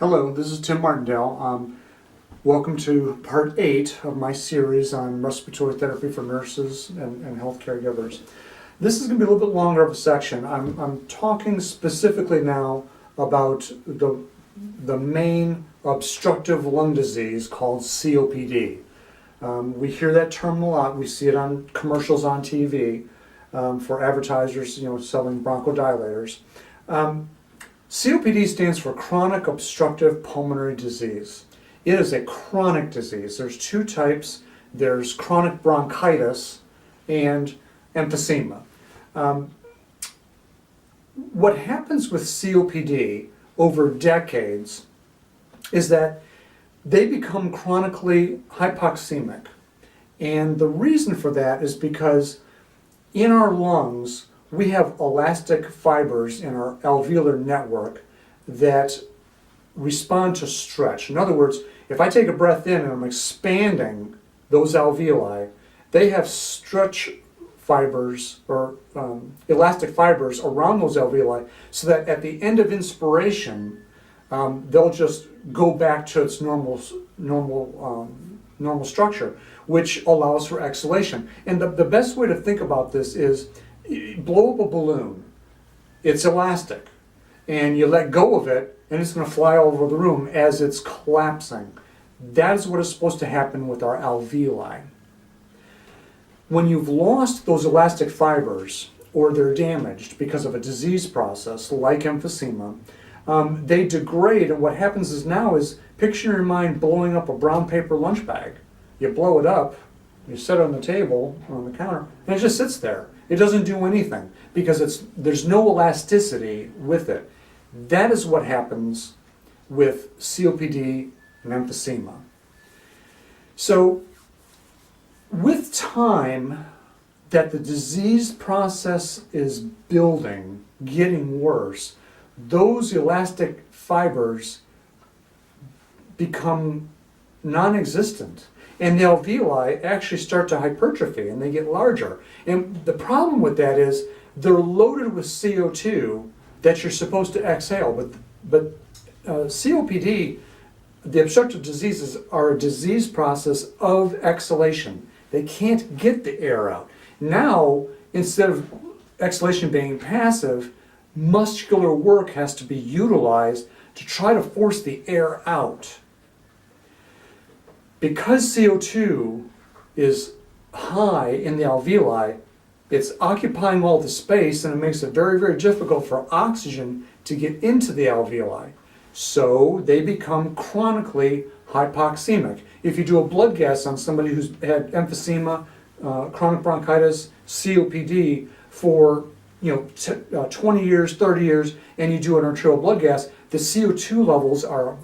Hello, this is Tim Martindale. Welcome to part 8 of my series on respiratory therapy for nurses and health caregivers. This is going to be a little bit longer of a section. I'm talking specifically now about the main obstructive lung disease called COPD. We hear that term a lot. We see it on commercials on TV for advertisers, selling bronchodilators. COPD stands for chronic obstructive pulmonary disease. It is a chronic disease. There's two types. There's chronic bronchitis and emphysema. What happens with COPD over decades is that they become chronically hypoxemic. And the reason for that is because in our lungs, we have elastic fibers in our alveolar network that respond to stretch. In other words, if I take a breath in and I'm expanding those alveoli, they have stretch fibers or elastic fibers around those alveoli so that at the end of inspiration, they'll just go back to its normal structure, which allows for exhalation. And the best way to think about this is blow up a balloon. It's elastic, and you let go of it, and it's going to fly all over the room as it's collapsing. That is what is supposed to happen with our alveoli. When you've lost those elastic fibers, or they're damaged because of a disease process like emphysema, they degrade, and what happens is picture in your mind blowing up a brown paper lunch bag. You blow it up, you set it on the table, on the counter, and it just sits there. It doesn't do anything because there's no elasticity with it. That is what happens with COPD and emphysema. So, with time that the disease process is building, getting worse, those elastic fibers become non-existent. And the alveoli actually start to hypertrophy and they get larger. And the problem with that is they're loaded with CO2 that you're supposed to exhale. But COPD, the obstructive diseases, are a disease process of exhalation. They can't get the air out. Now, instead of exhalation being passive, muscular work has to be utilized to try to force the air out. Because CO2 is high in the alveoli, it's occupying all the space and it makes it very, very difficult for oxygen to get into the alveoli. So they become chronically hypoxemic. If you do a blood gas on somebody who's had emphysema, chronic bronchitis, COPD for 20 years, 30 years, and you do an arterial blood gas, the CO2 levels are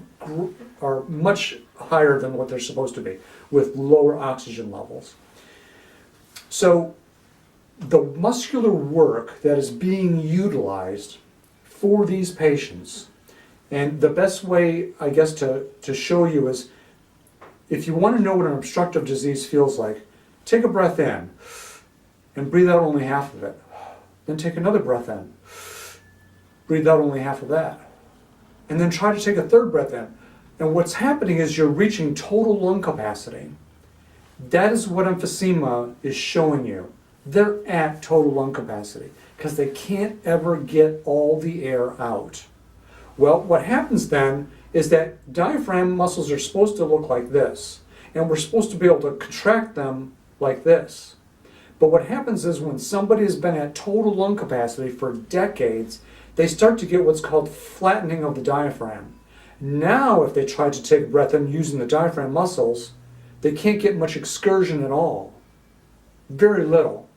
much higher than what they're supposed to be, with lower oxygen levels. So the muscular work that is being utilized for these patients, and the best way, I guess, to show you is, if you want to know what an obstructive disease feels like, take a breath in and breathe out only half of it. Then take another breath in, breathe out only half of that. And then try to take a third breath in. And what's happening is you're reaching total lung capacity. That is what emphysema is showing you. They're at total lung capacity because they can't ever get all the air out. Well, what happens then is that diaphragm muscles are supposed to look like this, and we're supposed to be able to contract them like this. But what happens is when somebody has been at total lung capacity for decades, they start to get what's called flattening of the diaphragm. Now, if they try to take a breath in using the diaphragm muscles, they can't get much excursion at all. Very little.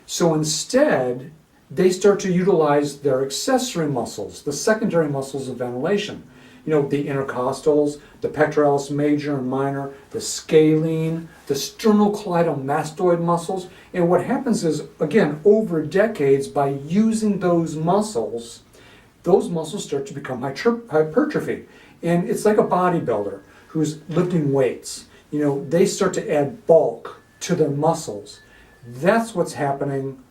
So instead, they start to utilize their accessory muscles, the secondary muscles of ventilation. The intercostals, the pectoralis major and minor, the scalene, the sternocleidomastoid muscles. And what happens is, again, over decades, by using those muscles start to become hypertrophy. And it's like a bodybuilder who's lifting weights. They start to add bulk to their muscles. That's what's happening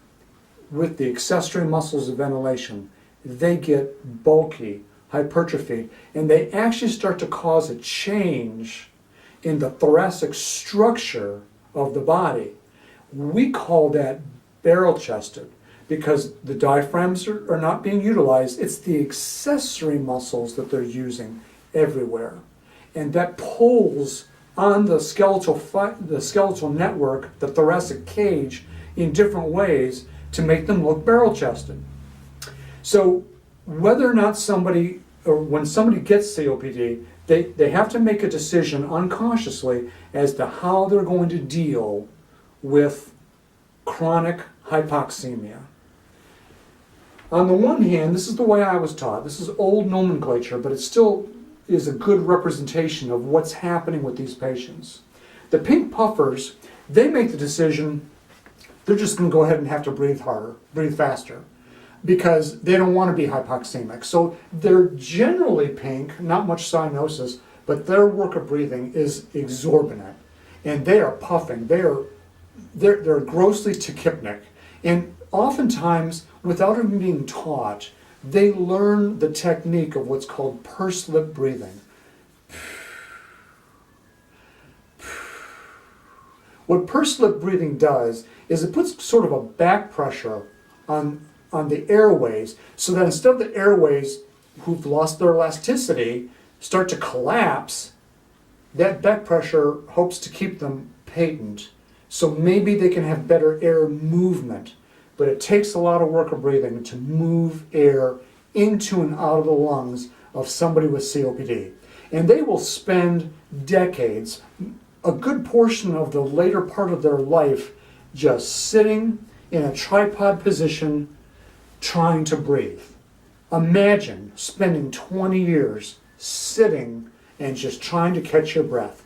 with the accessory muscles of ventilation. They get bulky hypertrophied, and they actually start to cause a change in the thoracic structure of the body. We call that barrel-chested because the diaphragms are not being utilized. It's the accessory muscles that they're using everywhere. And that pulls on the skeletal network, the thoracic cage, in different ways to make them look barrel-chested. So whether or not somebody, or when somebody gets COPD, they have to make a decision unconsciously as to how they're going to deal with chronic hypoxemia. On the one hand, this is the way I was taught. This is old nomenclature, but it still is a good representation of what's happening with these patients. The pink puffers, they make the decision they're just going to go ahead and have to breathe harder, breathe faster, because they don't want to be hypoxemic. So they're generally pink, not much cyanosis, but their work of breathing is exorbitant. And they are puffing. They're grossly tachypnic. And oftentimes, without even being taught, they learn the technique of what's called pursed lip breathing. What pursed lip breathing does is it puts sort of a back pressure on the airways, so that instead of the airways who've lost their elasticity start to collapse, that back pressure hopes to keep them patent. So maybe they can have better air movement. But it takes a lot of work of breathing to move air into and out of the lungs of somebody with COPD. And they will spend decades, a good portion of the later part of their life, just sitting in a tripod position trying to breathe. Imagine spending 20 years sitting and just trying to catch your breath.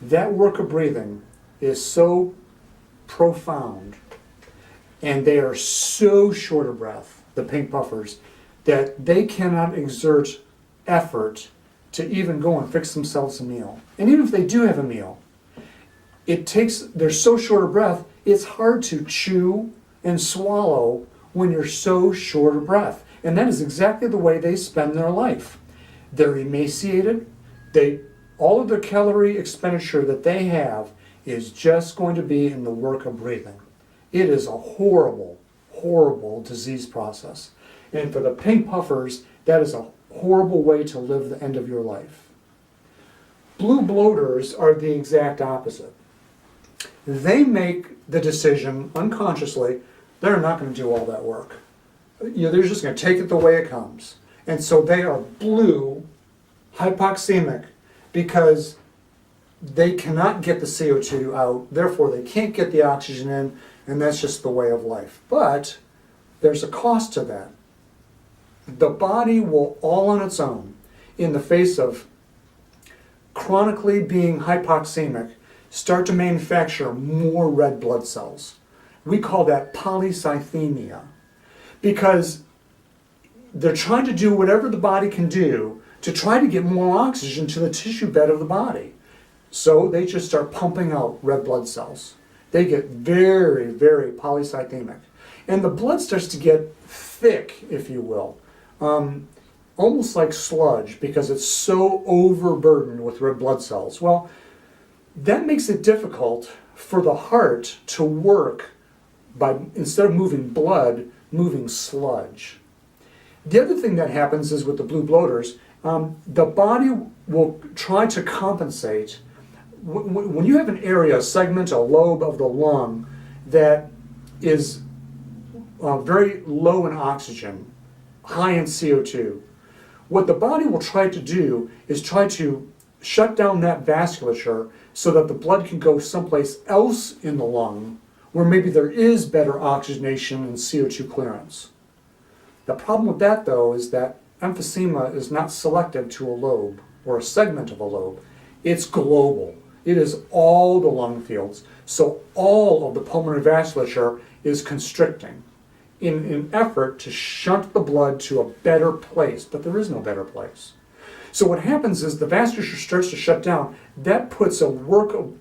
That work of breathing is so profound, and they are so short of breath, the pink puffers, that they cannot exert effort to even go and fix themselves a meal. And even if they do have a meal, they're so short of breath, it's hard to chew and swallow when you're so short of breath. And that is exactly the way they spend their life. They're emaciated. All of the calorie expenditure that they have is just going to be in the work of breathing. It is a horrible, horrible disease process. And for the pink puffers, that is a horrible way to live the end of your life. Bloob Loaders are the exact opposite. They make the decision unconsciously, they're not going to do all that work. They're just going to take it the way it comes. And so they are blue, hypoxemic, because they cannot get the CO2 out, therefore they can't get the oxygen in, and that's just the way of life. But there's a cost to that. The body will, all on its own, in the face of chronically being hypoxemic, start to manufacture more red blood cells. We call that polycythemia, because they're trying to do whatever the body can do to try to get more oxygen to the tissue bed of the body. So they just start pumping out red blood cells. They get very, very polycythemic. And the blood starts to get thick, if you will, almost like sludge, because it's so overburdened with red blood cells. Well, that makes it difficult for the heart to work by, instead of moving blood, moving sludge. The other thing that happens is with the Bloob Loaders, the body will try to compensate. When you have an area, a segment, a lobe of the lung that is very low in oxygen, high in CO2, what the body will try to do is try to shut down that vasculature so that the blood can go someplace else in the lung where maybe there is better oxygenation and CO2 clearance. The problem with that, though, is that emphysema is not selective to a lobe or a segment of a lobe. It's global. It is all the lung fields. So all of the pulmonary vasculature is constricting in an effort to shunt the blood to a better place, but there is no better place. So what happens is the vasculature starts to shut down. That puts an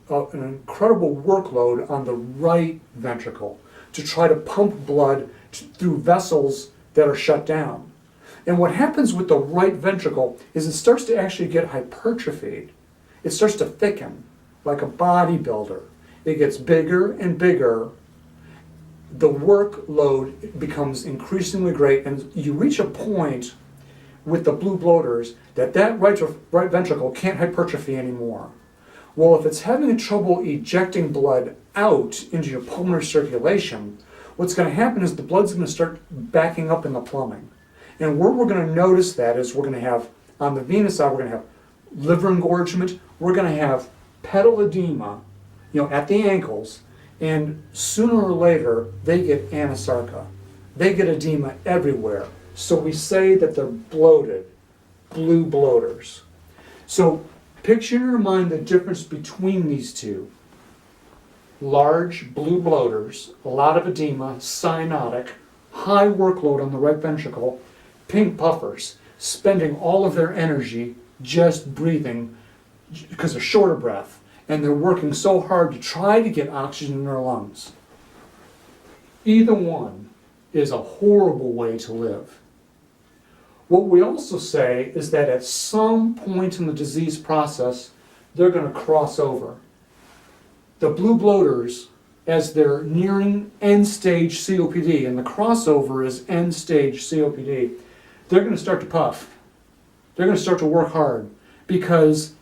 incredible workload on the right ventricle to try to pump blood through vessels that are shut down. And what happens with the right ventricle is it starts to actually get hypertrophied. It starts to thicken like a bodybuilder. It gets bigger and bigger. The workload becomes increasingly great, and you reach a point with the Bloob Loaders that right ventricle can't hypertrophy anymore. Well, if it's having trouble ejecting blood out into your pulmonary circulation, what's going to happen is the blood's going to start backing up in the plumbing. And where we're going to notice that is we're going to have, on the venous side, we're going to have liver engorgement, we're going to have pedal edema, at the ankles, and sooner or later, they get anasarca. They get edema everywhere. So we say that they're bloated, Bloob Loaders. So picture in your mind the difference between these two. Large Bloob Loaders, a lot of edema, cyanotic, high workload on the right ventricle, pink puffers, spending all of their energy just breathing because they're short of breath, and they're working so hard to try to get oxygen in their lungs. Either one is a horrible way to live. What we also say is that at some point in the disease process, they're going to cross over. The Bloob Loaders, as they're nearing end-stage COPD, and the crossover is end-stage COPD, they're going to start to puff. They're going to start to work hard because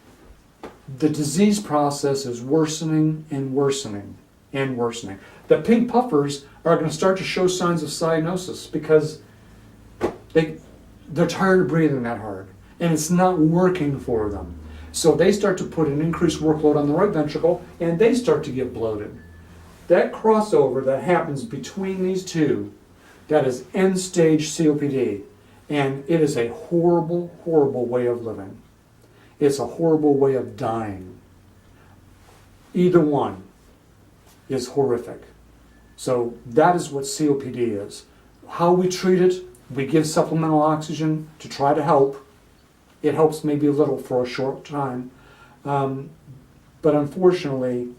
the disease process is worsening and worsening and worsening. The pink puffers are going to start to show signs of cyanosis because they're tired of breathing that hard, and it's not working for them. So they start to put an increased workload on the right ventricle, and they start to get bloated. That crossover that happens between these two, that is end-stage COPD, and it is a horrible, horrible way of living. It's a horrible way of dying. Either one is horrific. So that is what COPD is. How we treat it, we give supplemental oxygen to try to help. It helps maybe a little for a short time. But unfortunately,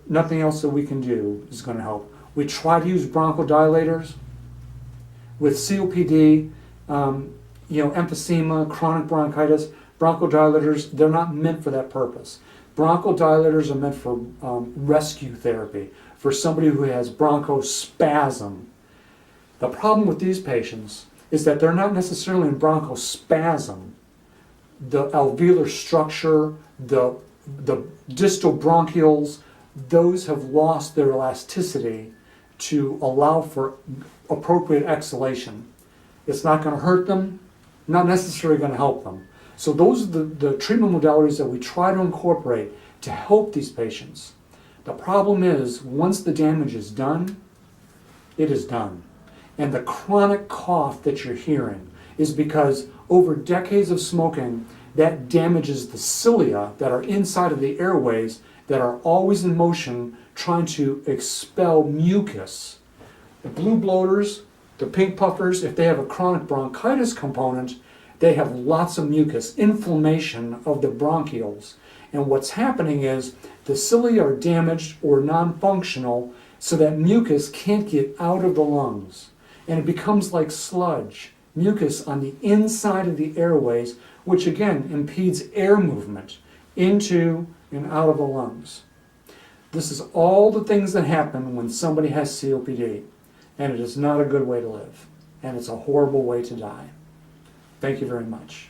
nothing else that we can do is going to help. We try to use bronchodilators. With COPD, emphysema, chronic bronchitis, bronchodilators, they're not meant for that purpose. Bronchodilators are meant for rescue therapy, for somebody who has bronchospasm. The problem with these patients is that they're not necessarily in bronchospasm. The alveolar structure, the distal bronchioles, those have lost their elasticity to allow for appropriate exhalation. It's not going to hurt them, not necessarily going to help them. So those are the treatment modalities that we try to incorporate to help these patients. The problem is, once the damage is done, it is done. And the chronic cough that you're hearing is because over decades of smoking, that damages the cilia that are inside of the airways that are always in motion trying to expel mucus. The Bloob Loaders, the pink puffers, if they have a chronic bronchitis component, they have lots of mucus, inflammation of the bronchioles. And what's happening is the cilia are damaged or non-functional so that mucus can't get out of the lungs. And it becomes like sludge, mucus on the inside of the airways, which again impedes air movement into and out of the lungs. This is all the things that happen when somebody has COPD, and it is not a good way to live, and it's a horrible way to die. Thank you very much.